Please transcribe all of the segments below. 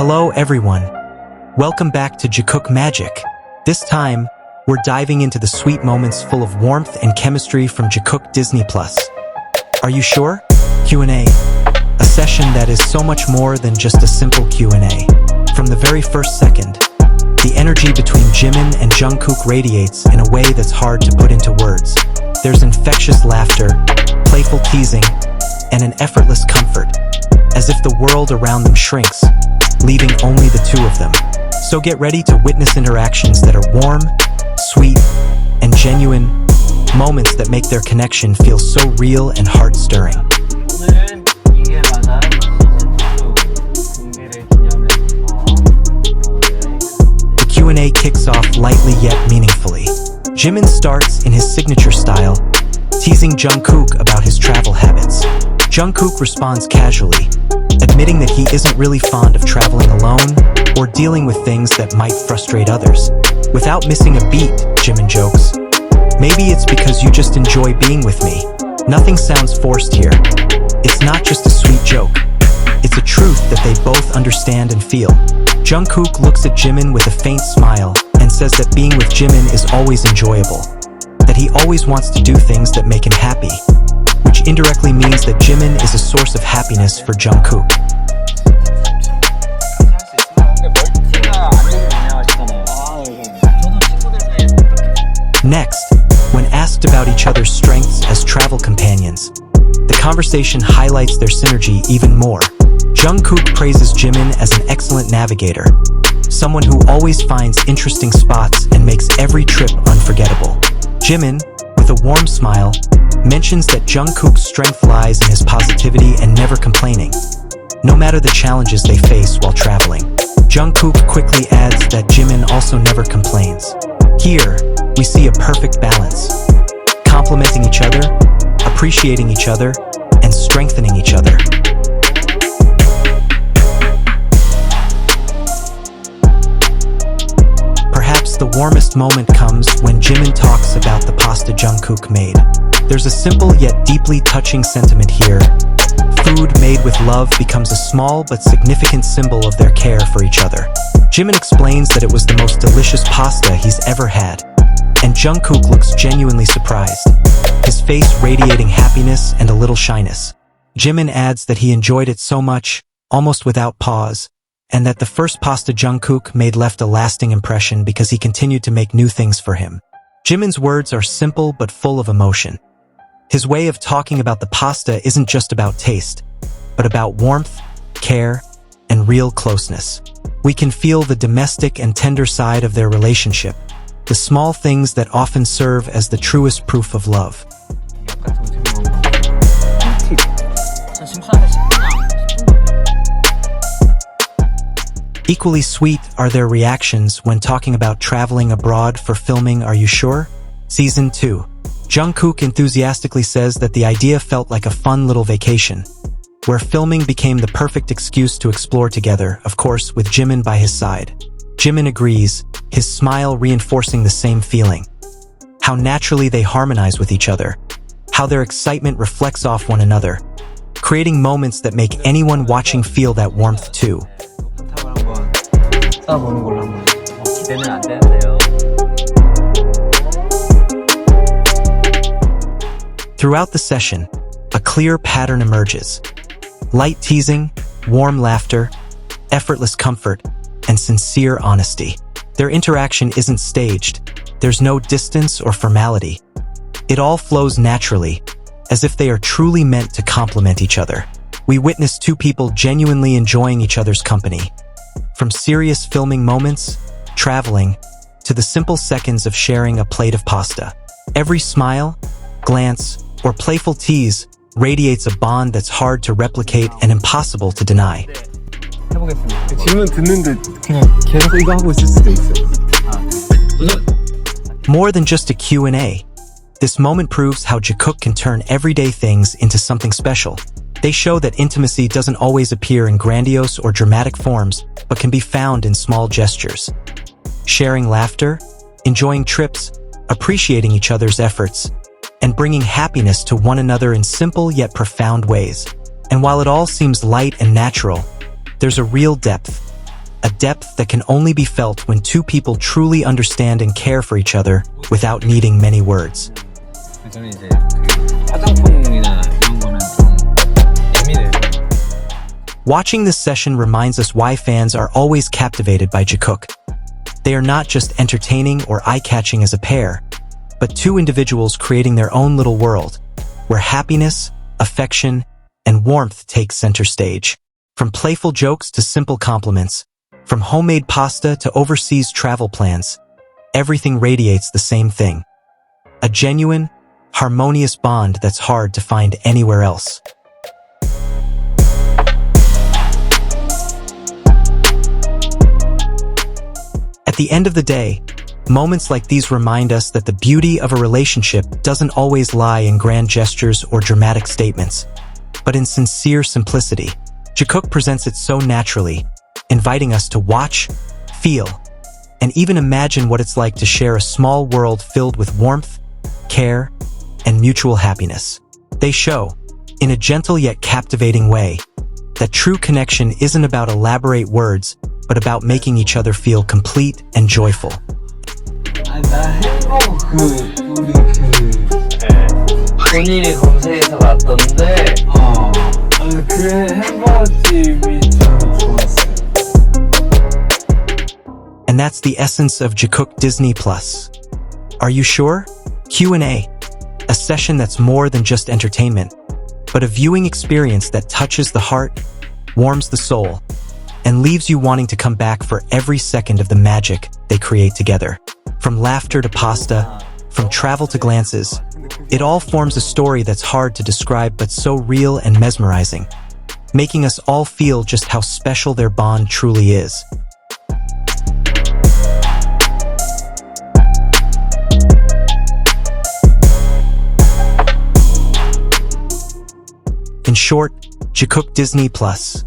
Hello everyone. Welcome back to Jikook Magic. This time, we're diving into the sweet moments full of warmth and chemistry from Jikook Disney+. Are you sure? Q&A. A session that is so much more than just a simple Q&A. From the very first second, the energy between Jimin and Jungkook radiates in a way that's hard to put into words. There's infectious laughter, playful teasing, and an effortless comfort, as if the world around them shrinks, leaving only the two of them. So get ready to witness interactions that are warm, sweet, and genuine, moments that make their connection feel so real and heart-stirring. 오늘은 이게 맞아 시즌2 공개를 기념해서 The Q&A kicks off lightly yet meaningfully. Jimin starts in his signature style, teasing Jungkook about his travel habits. Jungkook responds casually, admitting that he isn't really fond of traveling alone or dealing with things that might frustrate others. Without missing a beat, Jimin jokes, "Maybe it's because you just enjoy being with me. Nothing sounds forced here." It's not just a sweet joke. It's a truth that they both understand and feel. Jungkook looks at Jimin with a faint smile and says that being with Jimin is always enjoyable, that he always wants to do things that make him happy, which indirectly means that Jimin is a source of happiness for Jungkook. Next, when asked about each other's strengths as travel companions, the conversation highlights their synergy even more. Jungkook praises Jimin as an excellent navigator, someone who always finds interesting spots and makes every trip unforgettable. Jimin, with a warm smile, mentions that Jungkook's strength lies in his positivity and never complaining, no matter the challenges they face while traveling. Jungkook quickly adds that Jimin also never complains. Here, we see a perfect balance, complementing each other, appreciating each other, and strengthening each other. Perhaps the warmest moment comes when Jimin talks about the pasta Jungkook made. There's a simple yet deeply touching sentiment here. Food made with love becomes a small but significant symbol of their care for each other. Jimin explains that it was the most delicious pasta he's ever had, and Jungkook looks genuinely surprised, his face radiating happiness and a little shyness. Jimin adds that he enjoyed it so much, almost without pause, and that the first pasta Jungkook made left a lasting impression because he continued to make new things for him. Jimin's words are simple but full of emotion. His way of talking about the pasta isn't just about taste, but about warmth, care, and real closeness. We can feel the domestic and tender side of their relationship, the small things that often serve as the truest proof of love. Equally sweet are their reactions when talking about traveling abroad for filming Are You Sure? Season 2. Jungkook enthusiastically says that the idea felt like a fun little vacation, where filming became the perfect excuse to explore together, of course, with Jimin by his side. Jimin agrees, his smile reinforcing the same feeling. How naturally they harmonize with each other, how their excitement reflects off one another, creating moments that make anyone watching feel that warmth too. 기대는 안 되는데요. Throughout the session, a clear pattern emerges. Light teasing, warm laughter, effortless comfort, and sincere honesty. Their interaction isn't staged. There's no distance or formality. It all flows naturally, as if they are truly meant to complement each other. We witness two people genuinely enjoying each other's company. From serious filming moments, traveling, to the simple seconds of sharing a plate of pasta. Every smile, glance, or playful tease radiates a bond that's hard to replicate and impossible to deny. 해보겠습니다. 질문 듣는데 그냥 계속 이거 하고 있을 수도 있어요. More than just a Q&A, this moment proves how Jikook can turn everyday things into something special. They show that intimacy doesn't always appear in grandiose or dramatic forms, but can be found in small gestures. Sharing laughter, enjoying trips, appreciating each other's efforts, and bringing happiness to one another in simple yet profound ways. And while it all seems light and natural, there's a real depth, a depth that can only be felt when two people truly understand and care for each other without needing many words. 저는 이제 그 화장품이나 이런 거는 좀 예민해요. Watching this session reminds us why fans are always captivated by Jikook. They are not just entertaining or eye-catching as a pair, but two individuals creating their own little world, where happiness, affection, and warmth take center stage. From playful jokes to simple compliments, from homemade pasta to overseas travel plans, everything radiates the same thing. A genuine, harmonious bond that's hard to find anywhere else. At the end of the day, moments like these remind us that the beauty of a relationship doesn't always lie in grand gestures or dramatic statements, but in sincere simplicity. Jikook presents it so naturally, inviting us to watch, feel, and even imagine what it's like to share a small world filled with warmth, care, and mutual happiness. They show, in a gentle yet captivating way, that true connection isn't about elaborate words, but about making each other feel complete and joyful. 나 햄버거 우리 본인이 검색해서 왔던데 그 햄버거집이 좀 좋았어요. And that's the essence of Jikook Disney Plus. Are you sure? Q&A, a session that's more than just entertainment, but a viewing experience that touches the heart, warms the soul, and leaves you wanting to come back for every second of the magic they create together. From laughter to pasta, from travel to glances, it all forms a story that's hard to describe but so real and mesmerizing, making us all feel just how special their bond truly is. In short, Jikook Disney Plus.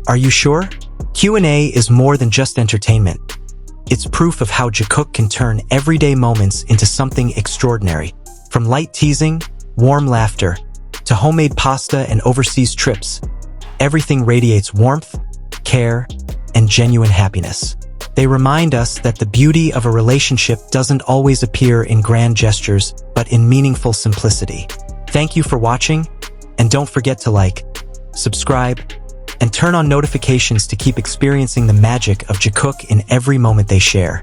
Are you sure? Q&A is more than just entertainment. It's proof of how Jikook can turn everyday moments into something extraordinary. From light teasing, warm laughter, to homemade pasta and overseas trips, everything radiates warmth, care, and genuine happiness. They remind us that the beauty of a relationship doesn't always appear in grand gestures, but in meaningful simplicity. Thank you for watching, and don't forget to like, subscribe, and turn on notifications to keep experiencing the magic of Jikook in every moment they share.